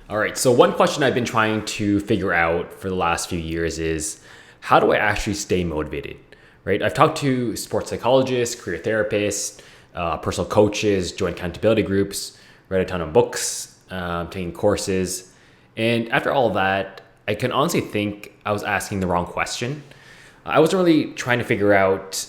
All right, so one question I've been trying to figure out for the last few years is how do I actually stay motivated, right? I've talked to sports psychologists, career therapists, personal coaches, joined accountability groups, read a ton of books, taking courses. And after all that, I can honestly think I was asking the wrong question. I wasn't really trying to figure out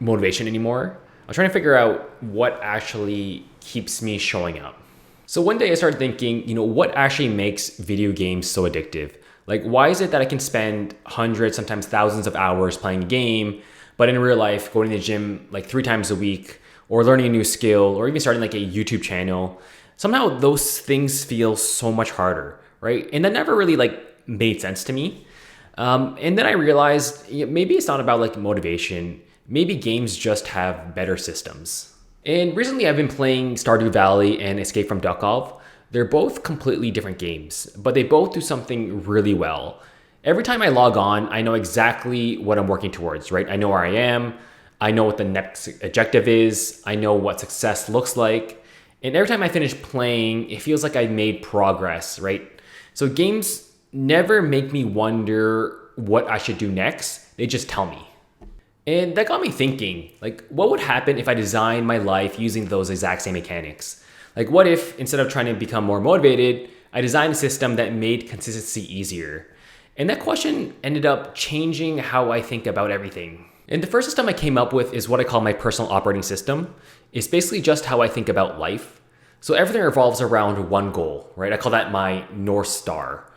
motivation anymore. I was trying to figure out what actually keeps me showing up. So one day I started thinking, what actually makes video games so addictive? Like, why is it that I can spend hundreds, sometimes thousands of hours playing a game, but in real life, going to the gym like 3 times a week, or learning a new skill, or even starting like a YouTube channel, somehow those things feel so much harder, right? And that never really like made sense to me. And then I realized maybe it's not about like motivation. Maybe games just have better systems. And recently I've been playing Stardew Valley and Escape from Duckov. They're both completely different games, but they both do something really well. Every time I log on, I know exactly what I'm working towards, right? I know where I am. I know what the next objective is. I know what success looks like. And every time I finish playing, it feels like I've made progress, right? So games never make me wonder what I should do next. They just tell me. And that got me thinking, like, what would happen if I designed my life using those exact same mechanics? Like, what if instead of trying to become more motivated, I designed a system that made consistency easier? And that question ended up changing how I think about everything. And the first system I came up with is what I call my personal operating system. It's basically just how I think about life. So everything revolves around one goal, right? I call that my North Star.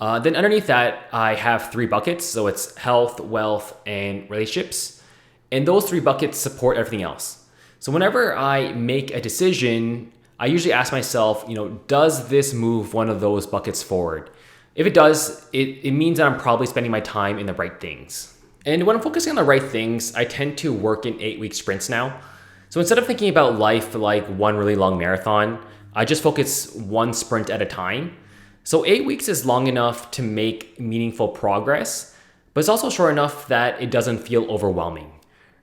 Then underneath that, I have 3 buckets. So it's health, wealth, and relationships. And those 3 buckets support everything else. So whenever I make a decision, I usually ask myself, does this move one of those buckets forward? If it does, it means that I'm probably spending my time in the right things. And when I'm focusing on the right things, I tend to work in 8-week sprints now. So instead of thinking about life like one really long marathon, I just focus one sprint at a time. So 8 weeks is long enough to make meaningful progress, but it's also short enough that it doesn't feel overwhelming,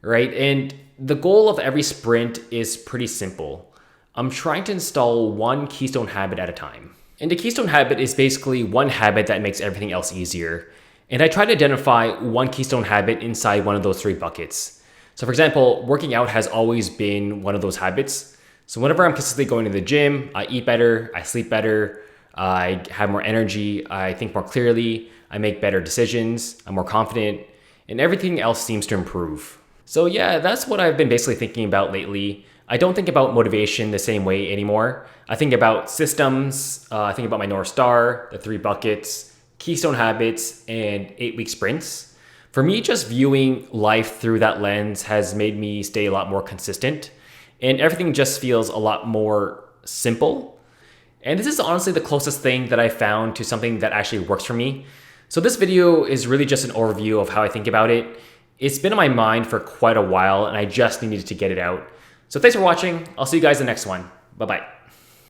right? And the goal of every sprint is pretty simple. I'm trying to install one keystone habit at a time. And the keystone habit is basically one habit that makes everything else easier. And I try to identify one keystone habit inside one of those 3 buckets. So for example, working out has always been one of those habits. So whenever I'm consistently going to the gym, I eat better, I sleep better, I have more energy, I think more clearly, I make better decisions, I'm more confident, and everything else seems to improve. So yeah, that's what I've been basically thinking about lately. I don't think about motivation the same way anymore. I think about systems, I think about my North Star, the 3 buckets, keystone habits, and 8-week sprints. For me, just viewing life through that lens has made me stay a lot more consistent, and everything just feels a lot more simple. And this is honestly the closest thing that I found to something that actually works for me. So this video is really just an overview of how I think about it. It's been on my mind for quite a while and I just needed to get it out. So thanks for watching. I'll see you guys in the next one. Bye-bye.